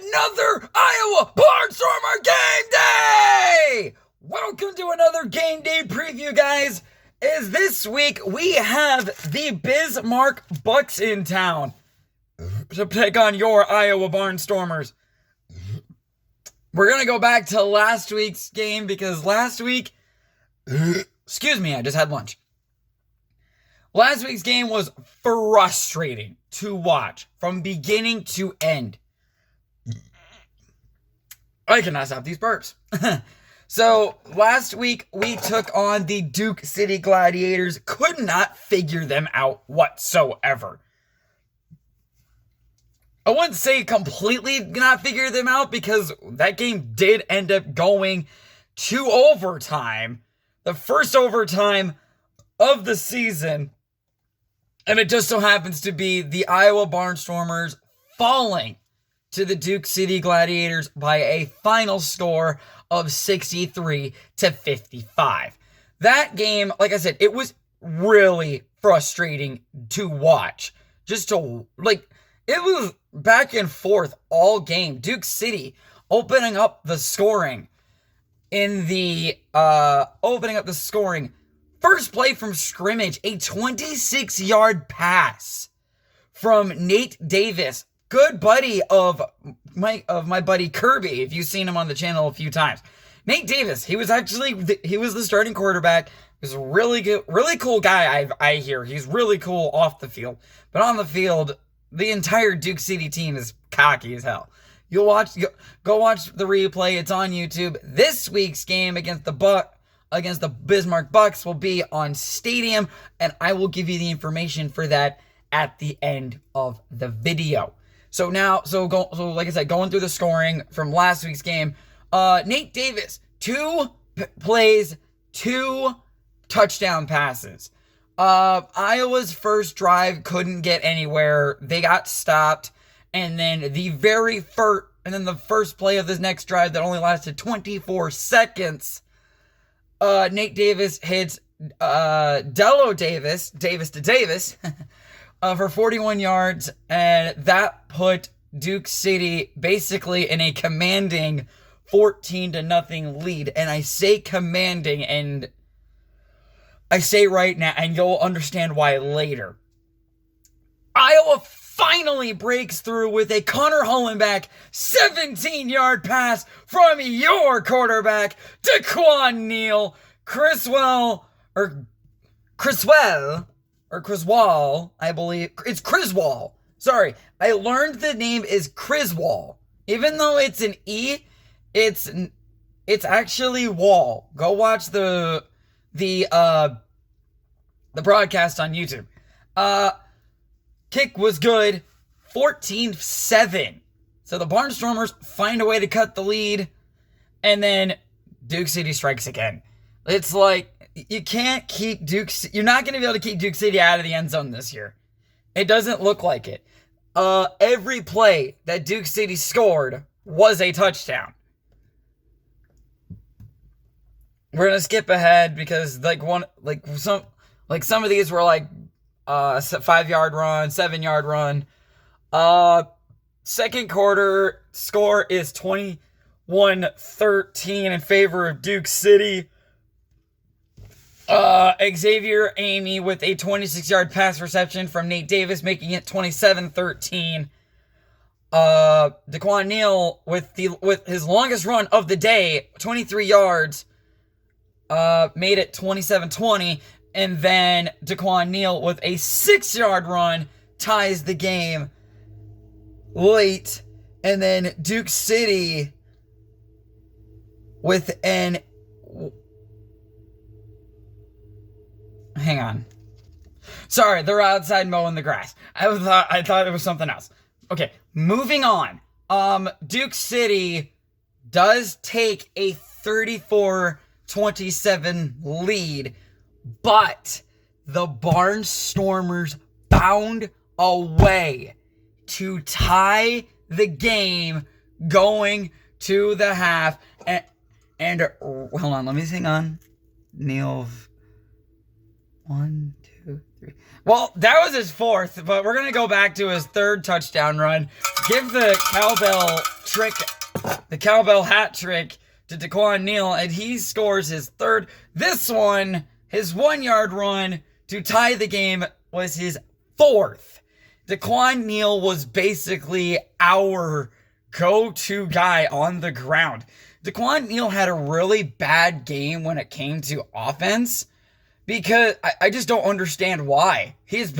another Iowa Barnstormer game day! Welcome to another game day preview, guys. As this week we have the Bismark Bucks in town to take on your Iowa Barnstormers. We're going to go back to last week's game because last week, excuse me, I just had lunch. Last week's game was frustrating to watch from beginning to end. I cannot stop these burps. So, last week we took on the Duke City Gladiators. Could not figure them out whatsoever. I wouldn't say completely not figure them out because that game did end up going to overtime. The first overtime of the season. And it just so happens to be the Iowa Barnstormers falling to the Duke City Gladiators by a final score of 63-55. That game, like I said, it was really frustrating to watch. Just to, it was back and forth all game. Duke City opening up the scoring First play from scrimmage, a 26-yard pass from Nate Davis, good buddy of my buddy Kirby, if you've seen him on the channel a few times. Nate Davis, he was the starting quarterback. He was a really good, really cool guy, I hear. He's really cool off the field. But on the field, the entire Duke City team is cocky as hell. Go watch the replay. It's on YouTube. This week's game against the Bismark Bucks will be on Stadium, and I will give you the information for that at the end of the video. So like I said, going through the scoring from last week's game, Nate Davis, 2 plays, 2 touchdown passes. Iowa's first drive couldn't get anywhere. They got stopped, and then the first play of this next drive that only lasted 24 seconds. Nate Davis hits Dello Davis to Davis for 41 yards, and that put Duke City basically in a commanding 14-0 lead. And I say commanding, and I say right now, and you'll understand why later. Iowa finally breaks through with a Connor Hollenbeck 17-yard pass from your quarterback, Daquan Neal. Criswell, I believe. It's Criswell. Sorry, I learned the name is Criswell. Even though it's an E, it's actually Wall. Go watch the broadcast on YouTube. Kick was good, 14-7. So the Barnstormers find a way to cut the lead, and then Duke City strikes again. It's like, you can't keep you're not going to be able to keep Duke City out of the end zone this year. It doesn't look like it. Every play that Duke City scored was a touchdown. We're going to skip ahead because some of these were like a 5-yard run, 7-yard run. Second quarter score is 21-13 in favor of Duke City. Xavier Amy with a 26-yard pass reception from Nate Davis, making it 27-13. Daquan Neal with his longest run of the day, 23 yards, made it 27-20. And then Daquan Neal with a 6-yard run ties the game late. And then Duke City with an... Hang on. Sorry, they're outside mowing the grass. I thought it was something else. Okay, moving on. Duke City does take a 34-27 lead, but the Barnstormers found a way to tie the game going to the half. And hold on, let me hang on. Neal. 1, 2, 3. Well, that was his fourth, but we're going to go back to his third touchdown run. Give the cowbell hat trick to Daquan Neal, and he scores his third. This one, his 1-yard run to tie the game, was his fourth. Daquan Neal was basically our go-to guy on the ground. Daquan Neal had a really bad game when it came to offense, because I just don't understand why. His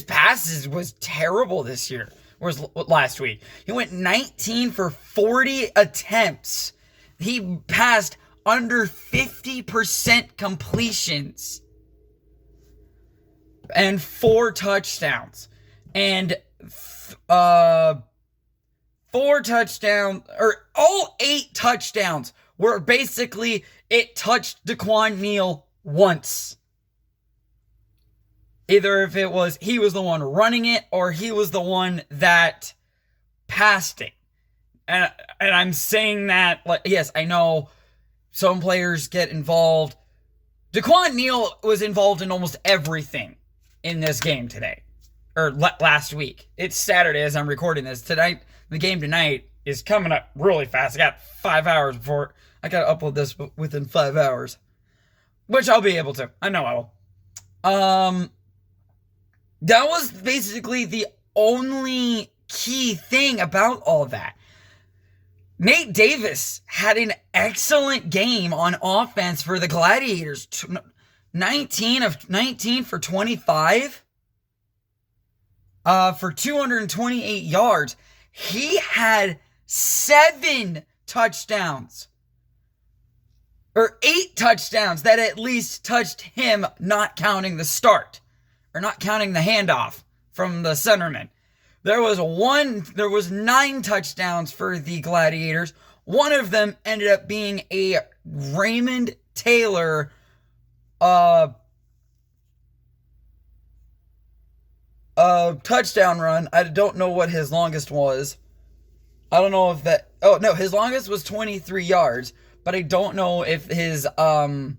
passes was terrible this year, was last week. He went 19 for 40 attempts. He passed under 50% completions and 4 touchdowns. And 4 touchdowns, or all 8 touchdowns were basically, it touched Daquan Neal once. Either if it was he was the one running it or he was the one that passed it. And I'm saying that, like, yes, I know some players get involved. Daquan Neal was involved in almost everything in this game today. Or last week. It's Saturday as I'm recording this. Tonight, the game tonight is coming up really fast. I got 5 hours before. I got to upload this within 5 hours. Which I'll be able to. I know I will. That was basically the only key thing about all that. Nate Davis had an excellent game on offense for the Gladiators. 19 for 25 for 228 yards. He had 7 touchdowns. Or 8 touchdowns that at least touched him, not counting the start. Or not counting the handoff from the centerman. There was 9 touchdowns for the Gladiators. One of them ended up being a Raymond Taylor touchdown run. I don't know what his longest was. I don't know if that... Oh, no, his longest was 23 yards. But I don't know if his... No,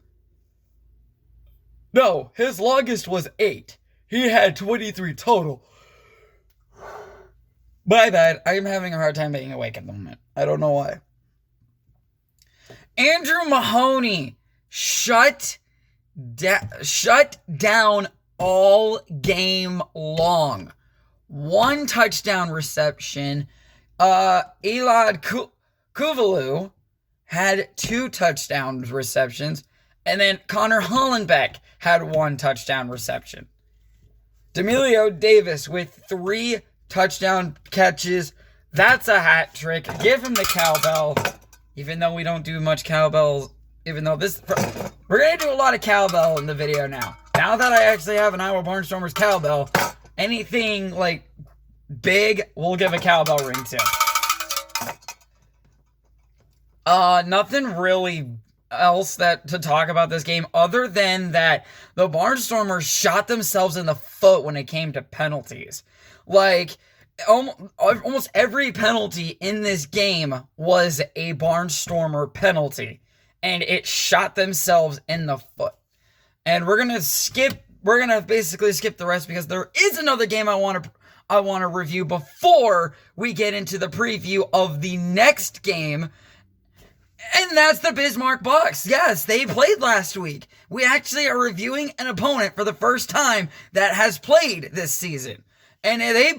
his longest was 8. He had 23 total. My bad. I'm having a hard time being awake at the moment. I don't know why. Andrew Mahoney shut down all game long. 1 touchdown reception. Elad Kuvalu had 2 touchdown receptions. And then Connor Hollenbeck had 1 touchdown reception. D'Amelio Davis with 3 touchdown catches. That's a hat trick. Give him the cowbell. Even though we don't do much cowbells. Even though we're going to do a lot of cowbell in the video now. Now that I actually have an Iowa Barnstormers cowbell, anything like big, we'll give a cowbell ring to. Nothing really else to talk about this game other than that the Barnstormers shot themselves in the foot when it came to penalties. Like, almost every penalty in this game was a Barnstormer penalty, and it shot themselves in the foot. And we're gonna basically skip the rest because there is another game I want to review before we get into the preview of the next game. And that's the Bismark Bucks. Yes, they played last week. We actually are reviewing an opponent for the first time that has played this season. And they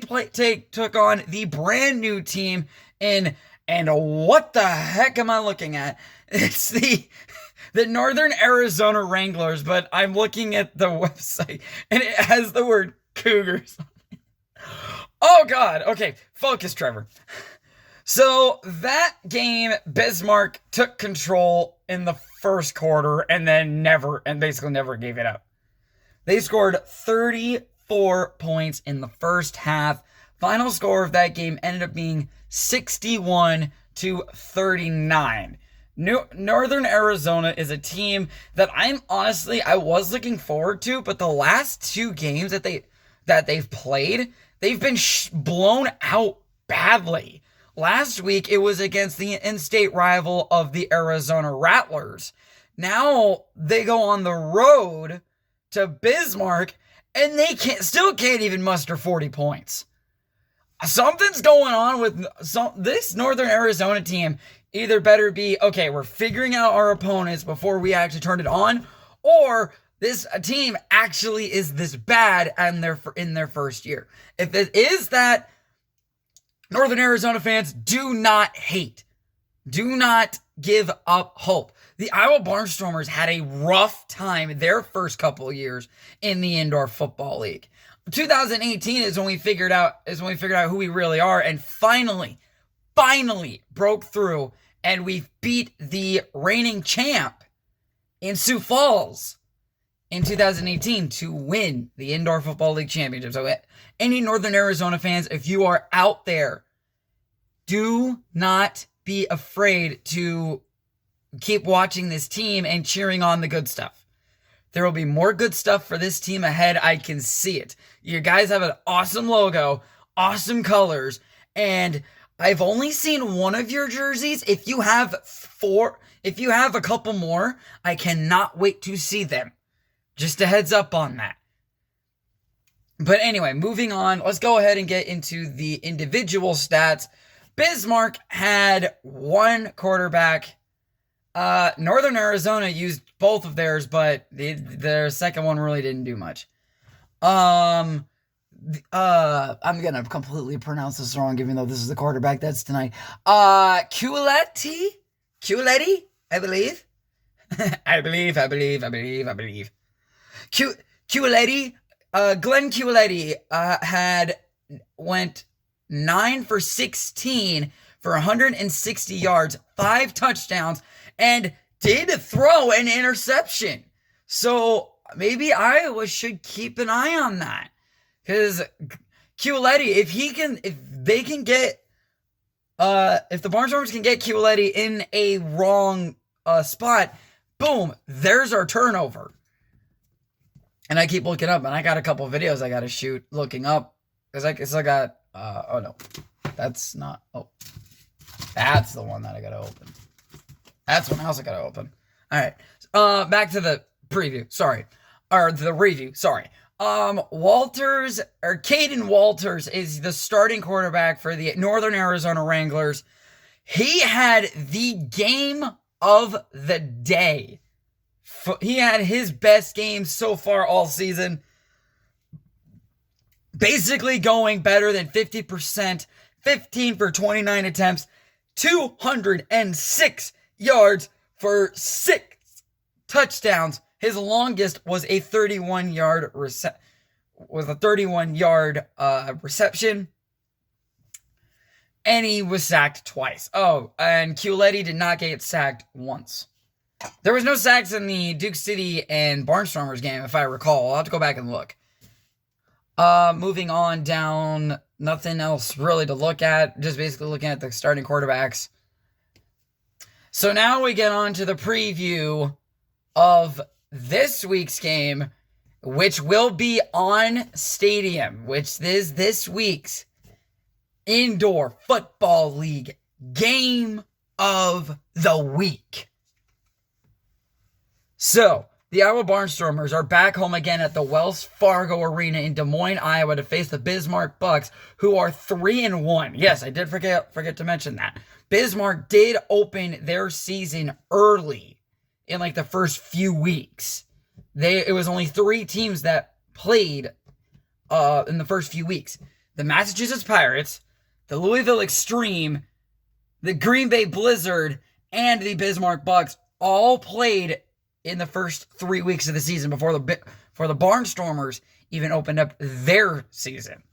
took on the brand new team and what the heck am I looking at? It's the Northern Arizona Wranglers, but I'm looking at the website and it has the word Cougars. Oh God. Okay, focus, Trevor. So that game, Bismark took control in the first quarter and basically never gave it up. They scored 34 points in the first half. Final score of that game ended up being 61-39. Northern Arizona is a team that I was looking forward to, but the last 2 games that they've played, they've been blown out badly. Last week, it was against the in-state rival of the Arizona Rattlers. Now, they go on the road to Bismark, and they still can't even muster 40 points. Something's going on with this Northern Arizona team. Either better be, okay, we're figuring out our opponents before we actually turn it on, or this team actually is this bad and they're in their first year. If it is that, Northern Arizona fans, do not hate. Do not give up hope. The Iowa Barnstormers had a rough time their first couple of years in the Indoor Football League. 2018 is when we figured out who we really are, and finally broke through, and we beat the reigning champ in Sioux Falls in 2018 to win the Indoor Football League Championship. So any Northern Arizona fans, if you are out there, do not be afraid to keep watching this team and cheering on the good stuff. There will be more good stuff for this team ahead. I can see it. You guys have an awesome logo, awesome colors, and I've only seen one of your jerseys. If you have a couple more, I cannot wait to see them. Just a heads up on that. But anyway, moving on, let's go ahead and get into the individual stats. Bismarck had one quarterback. Northern Arizona used both of theirs, but their second one really didn't do much. I'm gonna completely pronounce this wrong, even though this is the quarterback that's tonight. Culetti, I believe. I believe. Culetti, Glenn Culetti, went 9 for 16 for 160 yards, 5 touchdowns, and did throw an interception. So maybe Iowa should keep an eye on that. Because Culetti, if the Barnstormers can get Culetti in a wrong spot, boom, there's our turnover. And I keep looking up, and I got a couple of videos I got to shoot looking up. Because I got, oh no, that's not, that's the one that I got to open. That's one else I got to open. All right, back to the preview, sorry. Or the review, sorry. Caden Walters is the starting quarterback for the Northern Arizona Wranglers. He had the game of the day. He had his best game so far all season. Basically going better than 50%, 15 for 29 attempts, 206 yards for 6 touchdowns. His longest was a 31-yard reception, and he was sacked twice. Oh, and Culetti did not get sacked once. There was no sacks in the Duke City and Barnstormers game, if I recall. I'll have to go back and look. Moving on down, nothing else really to look at. Just basically looking at the starting quarterbacks. So now we get on to the preview of this week's game, which will be on Stadium, which is this week's Indoor Football League Game of the Week. So, the Iowa Barnstormers are back home again at the Wells Fargo Arena in Des Moines, Iowa to face the Bismark Bucks, who are 3-1. Yes, I did forget to mention that. Bismarck did open their season early in like the first few weeks. It was only 3 teams that played in the first few weeks. The Massachusetts Pirates, the Louisville Extreme, the Green Bay Blizzard, and the Bismarck Bucks all played in the first 3 weeks of the season before the Barnstormers even opened up their season.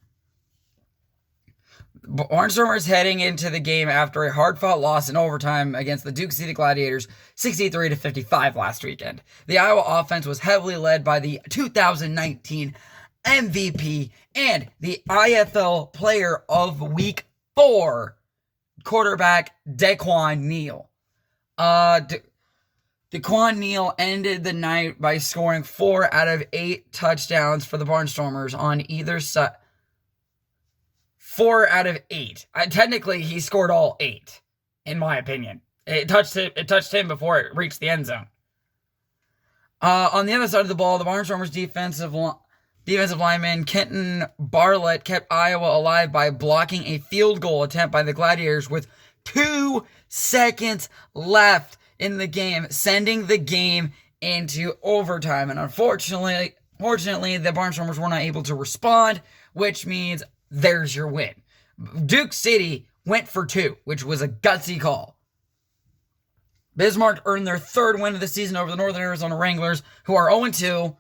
Barnstormers heading into the game after a hard-fought loss in overtime against the Duke City Gladiators, 63-55 last weekend. The Iowa offense was heavily led by the 2019 MVP and the IFL Player of Week 4 quarterback Daquan Neal. Daquan Neal ended the night by scoring 4 out of 8 touchdowns for the Barnstormers on either side. 4 out of 8. Technically, he scored all 8, in my opinion. It touched him before it reached the end zone. On the other side of the ball, the Barnstormers defensive lineman Kenton Barlett kept Iowa alive by blocking a field goal attempt by the Gladiators with 2 seconds left in the game, sending the game into overtime. And unfortunately, the Barnstormers were not able to respond, which means there's your win. Duke City went for 2, which was a gutsy call. Bismarck earned their 3rd win of the season over the Northern Arizona Wranglers, who are 0-2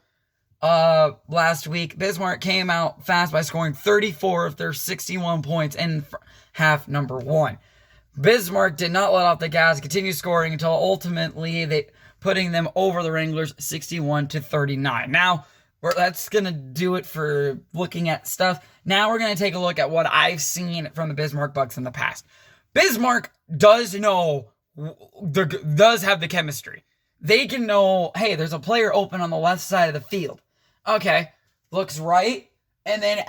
last week. Bismarck came out fast by scoring 34 of their 61 points in half number 1. Bismarck did not let off the gas, continued scoring until ultimately putting them over the Wranglers 61-39. Now, that's going to do it for looking at stuff. Now we're going to take a look at what I've seen from the Bismarck Bucks in the past. Bismarck does have the chemistry. They can know, hey, there's a player open on the left side of the field. Okay, looks right, and then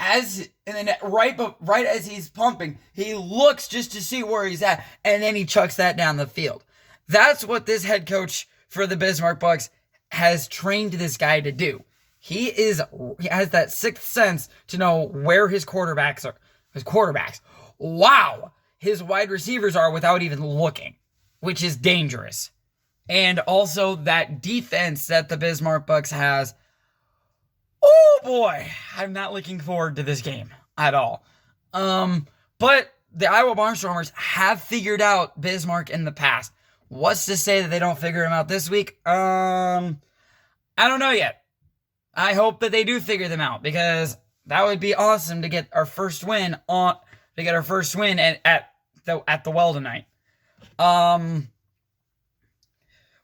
right as he's pumping, he looks just to see where he's at, and then he chucks that down the field. That's what this head coach for the Bismarck Bucks has trained this guy to do. He has that sixth sense to know where his quarterbacks are. Wow, his wide receivers are without even looking, which is dangerous. And also that defense that the Bismarck Bucks has. Oh boy, I'm not looking forward to this game at all. But the Iowa Barnstormers have figured out Bismarck in the past. What's to say that they don't figure him out this week? I don't know yet. I hope that they do figure them out, because that would be awesome to get our first win at the Well tonight.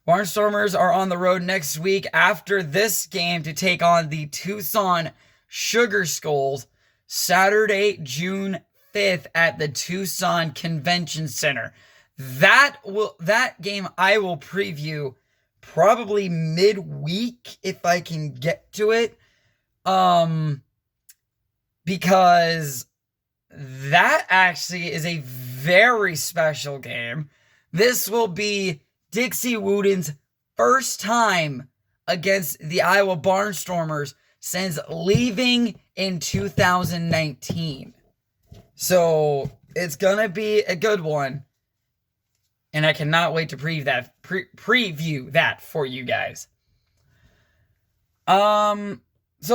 Barnstormers are on the road next week after this game to take on the Tucson Sugar Skulls Saturday, June 5th at the Tucson Convention Center. That game I will preview probably midweek if I can get to it. Because that actually is a very special game. This will be Dixie Wooden's first time against the Iowa Barnstormers since leaving in 2019. So it's going to be a good one. And I cannot wait to preview that for you guys. So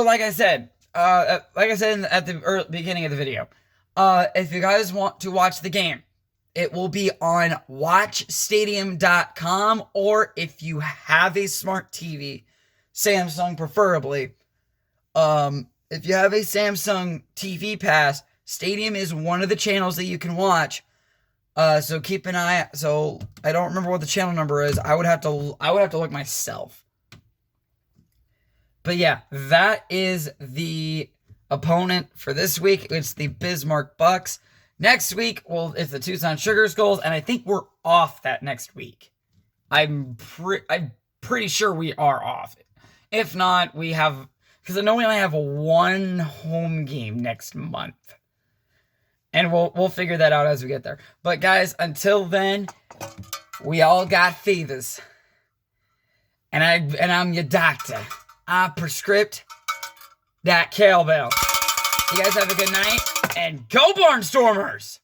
like I said at the beginning of the video, if you guys want to watch the game, it will be on watchstadium.com, or if you have a smart TV, Samsung preferably, if you have a Samsung TV Pass, Stadium is one of the channels that you can watch. So keep an eye. So I don't remember what the channel number is. I would have to look myself. But yeah, that is the opponent for this week. It's the Bismarck Bucks. Next week, well, it's the Tucson Sugar Skulls, and I think we're off that next week. I'm pretty sure we are off. If not, we have, because I know we only have one home game next month. And we'll figure that out as we get there. But guys, until then, we all got fevers. And I'm your doctor. I prescript that cowbell. You guys have a good night, and go Barnstormers!